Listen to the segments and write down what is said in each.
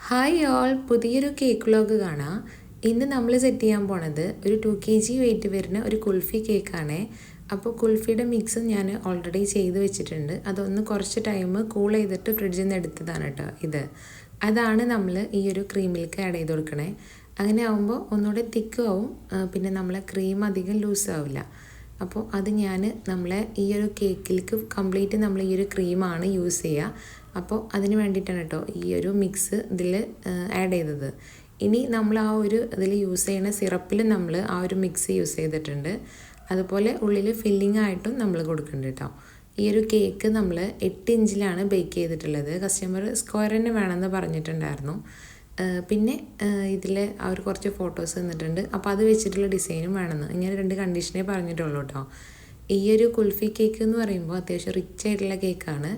Hi all, പുതിയൊരു cake vlog കാണാം. ഇന്ന് നമ്മൾ സെറ്റ് ചെയ്യാൻ പോണത് ഒരു 2 kg വെയിറ്റ് വരുന്ന ഒരു കുൽഫി കേക്കാണ്. അപ്പോൾ കുൽഫിയുടെ മിക്സ് ഞാൻ ഓൾറെഡി ചെയ്ത് വെച്ചിട്ടുണ്ട്. അതൊന്ന് കുറച്ച് ടൈം കൂൾ ചെയ്തിട്ട് ഫ്രിഡ്ജിൽ നിന്ന് എടുത്തതാണ് കേട്ടോ ഇത്. അതാണ് നമ്മൾ ഈ ഒരു ക്രീമിലേക്ക് ആഡ് ചെയ്ത് കൊടുക്കണേ. അങ്ങനെ ആകുമ്പോൾ ഒന്നുകൂടെ തിക്കും ആവും, പിന്നെ നമ്മളെ ക്രീം അധികം ലൂസ് ആവില്ല. അപ്പോൾ അത് നമ്മളെ ഈ ഒരു കേക്കിലേക്ക് കംപ്ലീറ്റ് നമ്മൾ ഈ ഒരു ക്രീമാണ് യൂസ് ചെയ്യുക. അപ്പോൾ അതിന് വേണ്ടിയിട്ടാണ് കേട്ടോ ഈ ഒരു മിക്സ് ഇതിൽ ആഡ് ചെയ്തത്. ഇനി നമ്മൾ ആ ഒരു ഇതിൽ യൂസ് ചെയ്യുന്ന സിറപ്പിൽ നമ്മൾ ആ ഒരു മിക്സ് യൂസ് ചെയ്തിട്ടുണ്ട്. അതുപോലെ ഉള്ളിൽ ഫില്ലിംഗ് ആയിട്ടും നമ്മൾ കൊടുക്കുന്നുണ്ട് കേട്ടോ. ഈ ഒരു കേക്ക് നമ്മൾ 8 ഇഞ്ചിലാണ് ബേക്ക് ചെയ്തിട്ടുള്ളത്. കസ്റ്റമർ സ്ക്വയർ തന്നെ വേണമെന്ന് പറഞ്ഞിട്ടുണ്ടായിരുന്നു. പിന്നെ ഇതിൽ അവർ കുറച്ച് ഫോട്ടോസ് തന്നിട്ടുണ്ട്. അപ്പോൾ അത് വെച്ചിട്ടുള്ള ഡിസൈനും വേണമെന്ന്, ഇങ്ങനെ 2 കണ്ടീഷനേ പറഞ്ഞിട്ടുള്ളൂ കേട്ടോ. ഈ ഒരു കുൽഫി കേക്ക് എന്ന് പറയുമ്പോൾ അത്യാവശ്യം റിച്ച് ആയിട്ടുള്ള കേക്കാണ്.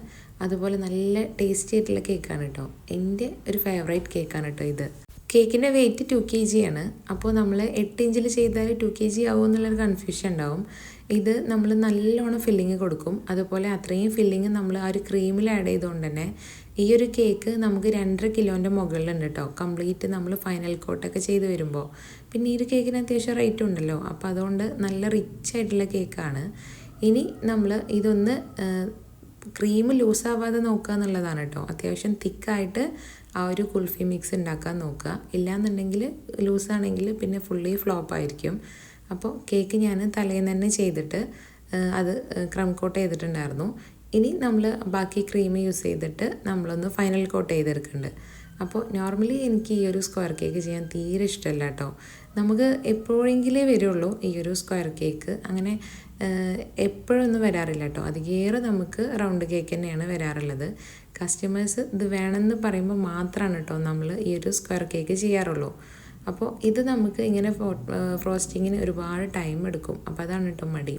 അതുപോലെ നല്ല ടേസ്റ്റി ആയിട്ടുള്ള കേക്കാണ് കേട്ടോ. എൻ്റെ ഒരു ഫേവറേറ്റ് കേക്കാണ് കേട്ടോ ഇത്. കേക്കിൻ്റെ വെയിറ്റ് 2 kg ആണ്. അപ്പോൾ നമ്മൾ 8 ഇഞ്ചിൽ ചെയ്താൽ 2 kg ആവും എന്നുള്ളൊരു കൺഫ്യൂഷൻ ഉണ്ടാവും. ഇത് നമ്മൾ നല്ലോണം ഫില്ലിങ് കൊടുക്കും. അതുപോലെ അത്രയും ഫില്ലിങ് നമ്മൾ ആ ഒരു ക്രീമിൽ ആഡ് ചെയ്തുകൊണ്ട് തന്നെ ഈ ഒരു കേക്ക് നമുക്ക് 2.5 കിലോൻ്റെ മുകളിലുണ്ട് കേട്ടോ. കംപ്ലീറ്റ് നമ്മൾ ഫൈനൽ കോട്ടൊക്കെ ചെയ്ത് വരുമ്പോൾ പിന്നെ ഈ ഒരു കേക്കിന് അത്യാവശ്യം റേറ്റ് ഉണ്ടല്ലോ. അപ്പോൾ അതുകൊണ്ട് നല്ല റിച്ച് ആയിട്ടുള്ള കേക്കാണ്. ഇനി നമ്മൾ ഇതൊന്ന് ക്രീം ലൂസാവാതെ നോക്കുക എന്നുള്ളതാണ് കേട്ടോ. അത്യാവശ്യം തിക്കായിട്ട് ആ ഒരു കുൽഫി മിക്സ് ഉണ്ടാക്കാൻ നോക്കുക. ഇല്ലയെന്നുണ്ടെങ്കിൽ ലൂസാണെങ്കിൽ പിന്നെ ഫുള്ളി ഫ്ലോപ്പ് ആയിരിക്കും. അപ്പോൾ കേക്ക് ഞാൻ തലേന്ന് തന്നെ ചെയ്തിട്ട് അത് ക്രം കോട്ട് ചെയ്തിട്ടുണ്ടായിരുന്നു. ഇനി നമ്മൾ ബാക്കി ക്രീം യൂസ് ചെയ്തിട്ട് നമ്മളൊന്ന് ഫൈനൽ കോട്ട് ചെയ്തെടുക്കുന്നുണ്ട്. അപ്പോൾ നോർമലി എനിക്ക് ഈ ഒരു സ്ക്വയർ കേക്ക് ചെയ്യാൻ തീരെ ഇഷ്ടമല്ല കേട്ടോ. നമുക്ക് എപ്പോഴെങ്കിലേ വരുള്ളൂ ഈ ഒരു സ്ക്വയർ കേക്ക്. അങ്ങനെ എപ്പോഴൊന്നും വരാറില്ല കേട്ടോ. അധികേറെ നമുക്ക് റൗണ്ട് കേക്ക് തന്നെയാണ് വരാറുള്ളത്. കസ്റ്റമേഴ്സ് ഇത് വേണമെന്ന് പറയുമ്പോൾ മാത്രമാണ് കേട്ടോ നമ്മൾ ഈ ഒരു സ്ക്വയർ കേക്ക് ചെയ്യാറുള്ളൂ. അപ്പോൾ ഇത് നമുക്ക് ഇങ്ങനെ ഫ്രോസ്റ്റിങ്ങിന് ഒരുപാട് ടൈം എടുക്കും. അപ്പോൾ അതാണ് കേട്ടോ മടി.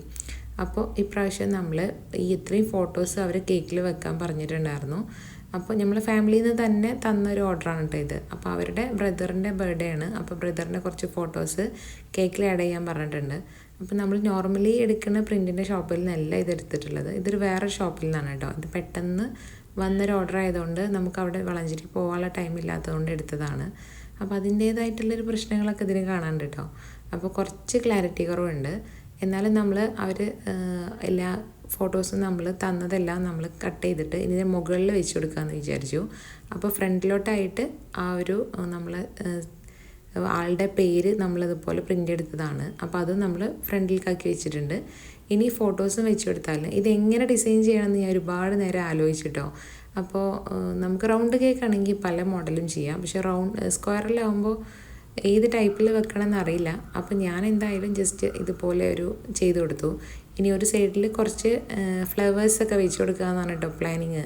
അപ്പോൾ ഇപ്രാവശ്യം നമ്മൾ ഈ ഇത്രയും ഫോട്ടോസ് അവർ കേക്കിൽ വെക്കാൻ പറഞ്ഞിട്ടുണ്ടായിരുന്നു. അപ്പോൾ നമ്മൾ ഫാമിലിയിൽ നിന്ന് തന്നെ തന്നൊരു ഓർഡറാണ് കേട്ടോ ഇത്. അപ്പോൾ അവരുടെ ബ്രദറിൻ്റെ ബർത്ത്ഡേ ആണ്. അപ്പോൾ ബ്രദറിൻ്റെ കുറച്ച് ഫോട്ടോസ് കേക്കിൽ ആഡ് ചെയ്യാൻ പറഞ്ഞിട്ടുണ്ട്. അപ്പോൾ നമ്മൾ നോർമലി എടുക്കുന്ന പ്രിൻറ്റിൻ്റെ ഷോപ്പിൽ നിന്നല്ല ഇത് എടുത്തിട്ടുള്ളത്. ഇതൊരു വേറെ ഷോപ്പിൽ നിന്നാണ് കേട്ടോ. ഇത് പെട്ടെന്ന് വന്നൊരു ഓർഡർ ആയതുകൊണ്ട് നമുക്ക് അവിടെ വളഞ്ചേരി പോകാനുള്ള ടൈം ഇല്ലാത്തതുകൊണ്ട് എടുത്തതാണ്. അപ്പോൾ അതിൻ്റേതായിട്ടുള്ളൊരു പ്രശ്നങ്ങളൊക്കെ ഇതിന് കാണാനുണ്ട് കേട്ടോ. അപ്പോൾ കുറച്ച് ക്ലാരിറ്റി കുറവുണ്ട്. എന്നാലും നമ്മൾ അവർ എല്ലാ ഫോട്ടോസും നമ്മൾ തന്നതെല്ലാം നമ്മൾ കട്ട് ചെയ്തിട്ട് ഇതിൻ്റെ മുകളിൽ വെച്ച് കൊടുക്കാമെന്ന് വിചാരിച്ചു. അപ്പോൾ ഫ്രണ്ടിലോട്ടായിട്ട് ആ ഒരു നമ്മൾ ആളുടെ പേര് നമ്മളതുപോലെ പ്രിൻ്റ് എടുത്തതാണ്. അപ്പോൾ അത് നമ്മൾ ഫ്രണ്ടിലേക്കാക്കി വെച്ചിട്ടുണ്ട്. ഇനി ഫോട്ടോസും വെച്ച് കൊടുത്താൽ ഇതെങ്ങനെ ഡിസൈൻ ചെയ്യണമെന്ന് ഞാൻ ഒരുപാട് നേരം ആലോചിച്ചിട്ടോ. അപ്പോൾ നമുക്ക് റൗണ്ട് കേക്ക് ആണെങ്കിൽ പല മോഡലും ചെയ്യാം. പക്ഷേ സ്ക്വയറിലാവുമ്പോൾ ഏത് ടൈപ്പിൽ വെക്കണമെന്ന് അറിയില്ല. അപ്പോൾ ഞാൻ എന്തായാലും ജസ്റ്റ് ഇതുപോലെ ഒരു ചെയ്ത് കൊടുത്തു. ഇനി ഒരു സൈഡിൽ കുറച്ച് ഫ്ലവേഴ്സൊക്കെ വെച്ച് കൊടുക്കുക എന്നാണ് കേട്ടോ പ്ലാനിങ്.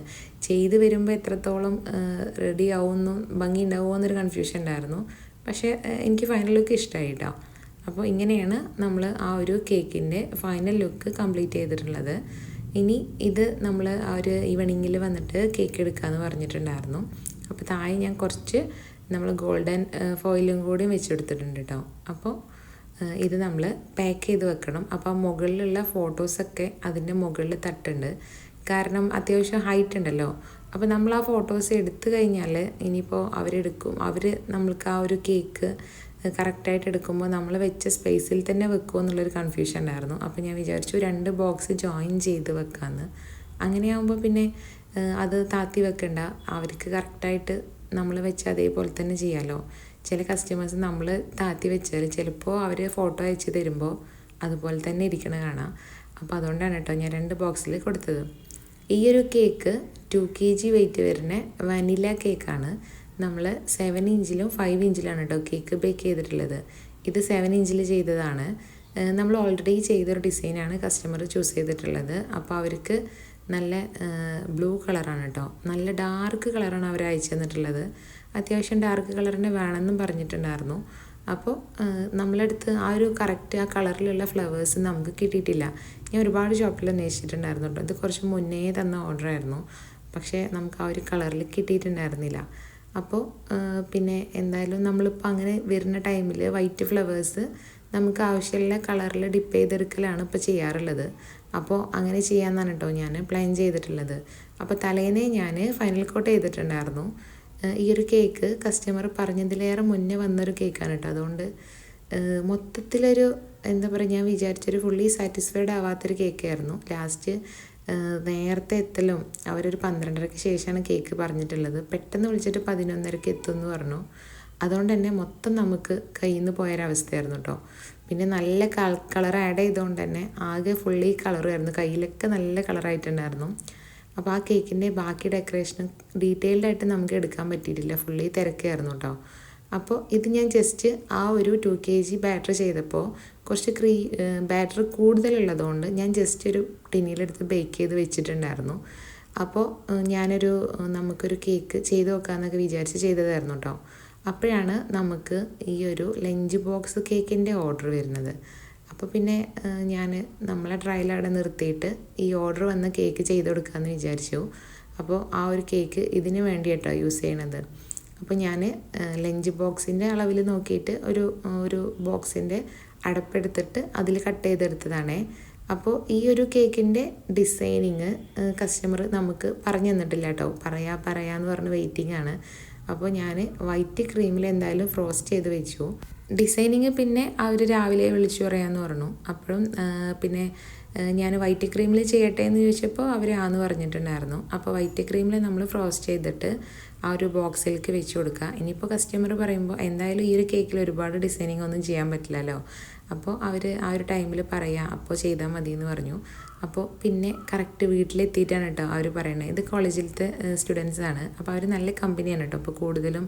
ചെയ്ത് വരുമ്പോൾ എത്രത്തോളം റെഡി ആവുമെന്നും ഭംഗി ഉണ്ടാവുമോ എന്നൊരു കൺഫ്യൂഷൻ ഉണ്ടായിരുന്നു. പക്ഷേ എനിക്ക് ഫൈനൽ ലുക്ക് ഇഷ്ടമായി കേട്ടോ. അപ്പോൾ ഇങ്ങനെയാണ് നമ്മൾ ആ ഒരു കേക്കിൻ്റെ ഫൈനൽ ലുക്ക് കംപ്ലീറ്റ് ചെയ്തിട്ടുള്ളത്. ഇനി ഇത് നമ്മൾ ആ ഒരു ഈവനിങ്ങിൽ വന്നിട്ട് കേക്ക് എടുക്കാമെന്ന് പറഞ്ഞിട്ടുണ്ടായിരുന്നു. അപ്പോൾ താഴെ ഞാൻ കുറച്ച് നമ്മൾ ഗോൾഡൻ ഫോയിലും കൂടി വെച്ചെടുത്തിട്ടുണ്ട് കേട്ടോ. അപ്പോൾ ഇത് നമ്മൾ പാക്ക് ചെയ്ത് വെക്കണം. അപ്പോൾ മുകളിലുള്ള ഫോട്ടോസൊക്കെ അതിൻ്റെ മുകളിൽ തട്ടുണ്ട്. കാരണം അത്യാവശ്യം ഹൈറ്റ് ഉണ്ടല്ലോ. അപ്പോൾ നമ്മൾ ആ ഫോട്ടോസ് എടുത്തു കഴിഞ്ഞാൽ ഇനിയിപ്പോൾ അവർ നമ്മൾക്ക് ആ ഒരു കേക്ക് കറക്റ്റായിട്ട് എടുക്കുമ്പോൾ നമ്മൾ വെച്ച സ്പേസിൽ തന്നെ വെക്കുമോ എന്നുള്ളൊരു കൺഫ്യൂഷൻ ഉണ്ടായിരുന്നു. അപ്പോൾ ഞാൻ വിചാരിച്ചു 2 ബോക്സ് ജോയിൻ ചെയ്ത് വെക്കാമെന്ന്. അങ്ങനെയാകുമ്പോൾ പിന്നെ അത് താത്തി വെക്കണ്ട, അവർക്ക് കറക്റ്റായിട്ട് നമ്മൾ വെച്ച് അതേപോലെ തന്നെ ചെയ്യാമല്ലോ. ചില കസ്റ്റമേഴ്സ് നമ്മൾ താത്തി വെച്ചാൽ ചിലപ്പോൾ അവർ ഫോട്ടോ അയച്ച് തരുമ്പോൾ അതുപോലെ തന്നെ ഇരിക്കണ കാണാം. അപ്പോൾ അതുകൊണ്ടാണ് കേട്ടോ ഞാൻ 2 ബോക്സിൽ കൊടുത്തത്. ഈ ഒരു കേക്ക് 2 kg വെയിറ്റ് വരുന്ന വനില കേക്കാണ്. നമ്മൾ 7 ഇഞ്ചിലും 5 ഇഞ്ചിലാണ് കേട്ടോ കേക്ക് ബേക്ക് ചെയ്തിട്ടുള്ളത്. ഇത് 7 ഇഞ്ചിൽ ചെയ്തതാണ്. നമ്മൾ ഓൾറെഡി ചെയ്തൊരു ഡിസൈനാണ് കസ്റ്റമർ ചൂസ് ചെയ്തിട്ടുള്ളത്. അപ്പോൾ അവർക്ക് നല്ല ബ്ലൂ കളറാണ് കേട്ടോ. നല്ല ഡാർക്ക് കളറാണ് അവർ അയച്ചു തന്നിട്ടുള്ളത്. അത്യാവശ്യം ഡാർക്ക് കളർ തന്നെ വേണമെന്നും പറഞ്ഞിട്ടുണ്ടായിരുന്നു. അപ്പോൾ നമ്മളടുത്ത് ആ ഒരു കറക്റ്റ് ആ കളറിലുള്ള ഫ്ലവേഴ്സ് നമുക്ക് കിട്ടിയിട്ടില്ല. ഞാൻ ഒരുപാട് ഷോപ്പിൽ അന്വേഷിച്ചിട്ടുണ്ടായിരുന്നു കേട്ടോ. ഇത് കുറച്ച് മുന്നേ തന്ന ഓർഡറായിരുന്നു. പക്ഷേ നമുക്ക് ആ ഒരു കളറിൽ കിട്ടിയിട്ടുണ്ടായിരുന്നില്ല. അപ്പോൾ പിന്നെ എന്തായാലും നമ്മളിപ്പോൾ അങ്ങനെ വരുന്ന ടൈമിൽ വൈറ്റ് ഫ്ലവേഴ്സ് നമുക്ക് ആവശ്യമുള്ള കളറിൽ ഡിപ്പ് ചെയ്തെടുക്കലാണ് ഇപ്പോൾ ചെയ്യാറുള്ളത്. അപ്പോൾ അങ്ങനെ ചെയ്യാമെന്നാണ് കേട്ടോ ഞാൻ പ്ലാൻ ചെയ്തിട്ടുള്ളത്. അപ്പോൾ തലേന്നേ ഞാൻ ഫൈനൽ കോട്ട് ചെയ്തിട്ടുണ്ടായിരുന്നു. ഈ ഒരു കേക്ക് കസ്റ്റമർ പറഞ്ഞതിലേറെ മുന്നേ വന്നൊരു കേക്കാണ് കേട്ടോ. അതുകൊണ്ട് മൊത്തത്തിലൊരു എന്താ പറയുക, ഞാൻ വിചാരിച്ചൊരു ഫുള്ളി സാറ്റിസ്ഫൈഡ് ആവാത്തൊരു കേക്കായിരുന്നു. ലാസ്റ്റ് നേരത്തെ എത്തലും അവരൊരു 12:30-ക്ക് ശേഷമാണ് കേക്ക് പറഞ്ഞിട്ടുള്ളത്. പെട്ടെന്ന് വിളിച്ചിട്ട് 11:30-ക്ക് എത്തുമെന്ന് പറഞ്ഞു. അതുകൊണ്ട് തന്നെ മൊത്തം നമുക്ക് കയ്യിൽ നിന്ന് പോയൊരവസ്ഥയായിരുന്നു കേട്ടോ. പിന്നെ നല്ല കളർ ആഡ് ചെയ്തുകൊണ്ട് തന്നെ ആകെ ഫുള്ളി കളറായിരുന്നു, കയ്യിലൊക്കെ നല്ല കളറായിട്ടുണ്ടായിരുന്നു. അപ്പോൾ ആ കേക്കിൻ്റെ ബാക്കി ഡെക്കറേഷനും ഡീറ്റെയിൽഡ് ആയിട്ട് നമുക്ക് എടുക്കാൻ പറ്റിയിട്ടില്ല, ഫുള്ളി തിരക്കായിരുന്നു കേട്ടോ. അപ്പോൾ ഇത് ഞാൻ ജസ്റ്റ് ആ ഒരു 2 kg ബാറ്റർ ചെയ്തപ്പോൾ കുറച്ച് ബാറ്റർ കൂടുതലുള്ളതുകൊണ്ട് ഞാൻ ജസ്റ്റ് ഒരു ടിന്നിലെടുത്ത് ബേക്ക് ചെയ്ത് വെച്ചിട്ടുണ്ടായിരുന്നു. അപ്പോൾ നമുക്കൊരു കേക്ക് ചെയ്ത് നോക്കാമെന്നൊക്കെ വിചാരിച്ച് ചെയ്തതായിരുന്നു കേട്ടോ. അപ്പോഴാണ് നമുക്ക് ഈ ഒരു ലഞ്ച് ബോക്സ് കേക്കിൻ്റെ ഓർഡർ വരുന്നത്. അപ്പോൾ പിന്നെ ഞാൻ നമ്മളെ ട്രയൽ അവിടെ നിർത്തിയിട്ട് ഈ ഓർഡർ വന്ന കേക്ക് ചെയ്ത് കൊടുക്കാമെന്ന് വിചാരിച്ചു. അപ്പോൾ ആ ഒരു കേക്ക് ഇതിന് വേണ്ടിയിട്ടാണ് യൂസ് ചെയ്യണത്. അപ്പോൾ ഞാൻ ലഞ്ച് ബോക്സിൻ്റെ അളവിൽ നോക്കിയിട്ട് ഒരു ബോക്സിൻ്റെ അടപ്പെടുത്തിട്ട് അതിൽ കട്ട് ചെയ്തെടുത്തതാണേ. അപ്പോൾ ഈ ഒരു കേക്കിൻ്റെ ഡിസൈനിങ് കസ്റ്റമർ നമുക്ക് പറഞ്ഞു തന്നിട്ടില്ല കേട്ടോ. പറയാമെന്ന് പറഞ്ഞ് വെയിറ്റിംഗ് ആണ്. അപ്പോൾ ഞാൻ വൈറ്റ് ക്രീമിൽ എന്തായാലും ഫ്രോസ്റ്റ് ചെയ്ത് വെച്ചു. ഡിസൈനിങ് പിന്നെ അവർ രാവിലെ വിളിച്ചു പറയാമെന്ന് പറഞ്ഞു. അപ്പോഴും പിന്നെ ഞാൻ വൈറ്റ് ക്രീമിൽ ചെയ്യട്ടെ എന്ന് ചോദിച്ചപ്പോൾ അവർ ആന്ന് പറഞ്ഞിട്ടുണ്ടായിരുന്നു. അപ്പോൾ വൈറ്റ് ക്രീമിൽ നമ്മൾ ഫ്രോസ്റ്റ് ചെയ്തിട്ട് ആ ഒരു ബോക്സിലേക്ക് വെച്ച് കൊടുക്കുക. ഇനിയിപ്പോൾ കസ്റ്റമർ പറയുമ്പോൾ എന്തായാലും ഈ ഒരു കേക്കിൽ ഒരുപാട് ഡിസൈനിങ് ഒന്നും ചെയ്യാൻ പറ്റില്ലല്ലോ. അപ്പോൾ അവർ ആ ഒരു ടൈമിൽ പറയാം, അപ്പോൾ ചെയ്താൽ മതി എന്ന് പറഞ്ഞു. അപ്പോൾ പിന്നെ കറക്റ്റ് വീട്ടിലെത്തിയിട്ടാണ് കേട്ടോ അവർ പറയണത്. ഇത് കോളേജിലത്തെ സ്റ്റുഡൻസാണ്. അപ്പോൾ അവർ നല്ല കമ്പനിയാണ് കേട്ടോ. അപ്പോൾ കൂടുതലും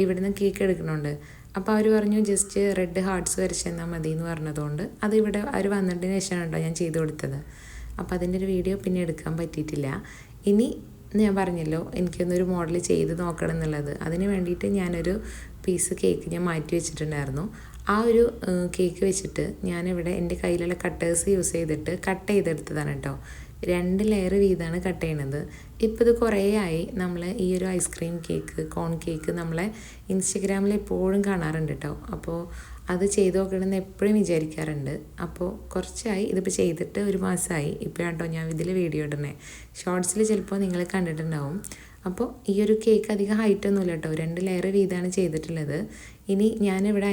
ഇവിടുന്ന് കേക്ക് എടുക്കുന്നുണ്ട്. അപ്പോൾ അവർ പറഞ്ഞു ജസ്റ്റ് റെഡ് ഹാർട്ട്സ് വരച്ച് തന്നാൽ മതി എന്ന് പറഞ്ഞതുകൊണ്ട് അത് ഇവിടെ അവർ വന്നതിന് ശേഷമാണ് കേട്ടോ ഞാൻ ചെയ്ത് കൊടുത്തത്. അപ്പോൾ അതിൻ്റെ ഒരു വീഡിയോ പിന്നെ എടുക്കാൻ പറ്റിയിട്ടില്ല. ഇനി ഞാൻ പറഞ്ഞല്ലോ എനിക്കൊന്നൊരു മോഡൽ ചെയ്ത് നോക്കണം എന്നുള്ളത്. അതിന് വേണ്ടിയിട്ട് ഞാനൊരു പീസ് കേക്ക് ഞാൻ മാറ്റി വെച്ചിട്ടുണ്ടായിരുന്നു. ആ ഒരു കേക്ക് വെച്ചിട്ട് ഞാനിവിടെ എൻ്റെ കയ്യിലുള്ള കട്ടേഴ്സ് യൂസ് ചെയ്തിട്ട് കട്ട് ചെയ്തെടുത്തതാണ് കേട്ടോ. 2 ലെയർ വീതമാണ് കട്ട് ചെയ്യണത്. ഇപ്പോൾ ഇത് കുറേ ആയി നമ്മൾ ഈ ഒരു ഐസ്ക്രീം കേക്ക്, കോൺ കേക്ക് നമ്മളെ ഇൻസ്റ്റഗ്രാമിൽ എപ്പോഴും കാണാറുണ്ട് കേട്ടോ. അപ്പോൾ അത് ചെയ്ത് നോക്കണമെന്ന് എപ്പോഴും വിചാരിക്കാറുണ്ട്. അപ്പോൾ കുറച്ചായി ഇതിപ്പോൾ ചെയ്തിട്ട് 1 മാസമായി. ഇപ്പോഴാണ് കേട്ടോ ഞാൻ ഇതിൽ വീഡിയോ ഇടണേ. ഷോർട്സിൽ ചിലപ്പോൾ നിങ്ങൾ കണ്ടിട്ടുണ്ടാവും. അപ്പോൾ ഈ ഒരു കേക്ക് അധികം ഹൈറ്റൊന്നുമില്ല കേട്ടോ. 2 ലെയർ വീതമാണ് ചെയ്തിട്ടുള്ളത്. ഇനി ഞാനിവിടെ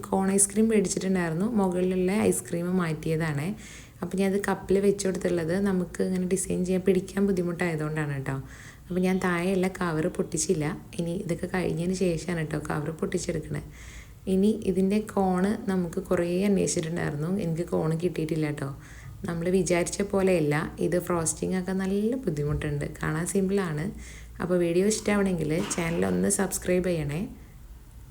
കോൺ ഐസ്ക്രീം മേടിച്ചിട്ടുണ്ടായിരുന്നു. മുകളിലുള്ള ഐസ്ക്രീം മാറ്റിയതാണ്. അപ്പോൾ ഞാനത് കപ്പിൽ വെച്ച് കൊടുത്തുള്ളത് നമുക്ക് ഇങ്ങനെ ഡിസൈൻ ചെയ്യാൻ പിടിക്കാൻ ബുദ്ധിമുട്ടായതുകൊണ്ടാണ് കേട്ടോ. അപ്പോൾ ഞാൻ താഴെയുള്ള കവർ പൊട്ടിച്ചില്ല. ഇനി ഇതൊക്കെ കഴിഞ്ഞതിന് ശേഷമാണ് കേട്ടോ കവർ പൊട്ടിച്ചെടുക്കണത്. ഇനി ഇതിൻ്റെ കോണ് നമുക്ക് കുറേ അന്വേഷിച്ചിട്ടുണ്ടായിരുന്നു. എനിക്ക് കോണ് കിട്ടിയിട്ടില്ല കേട്ടോ. നമ്മൾ വിചാരിച്ച പോലെയല്ല. ഇത് ഫ്രോസ്റ്റിംഗ് ഒക്കെ നല്ല ബുദ്ധിമുട്ടുണ്ട്. കാണാൻ സിമ്പിളാണ്. അപ്പോൾ വീഡിയോ ഇഷ്ടമാവണമെങ്കിൽ ചാനൽ ഒന്ന് സബ്സ്ക്രൈബ് ചെയ്യണേ.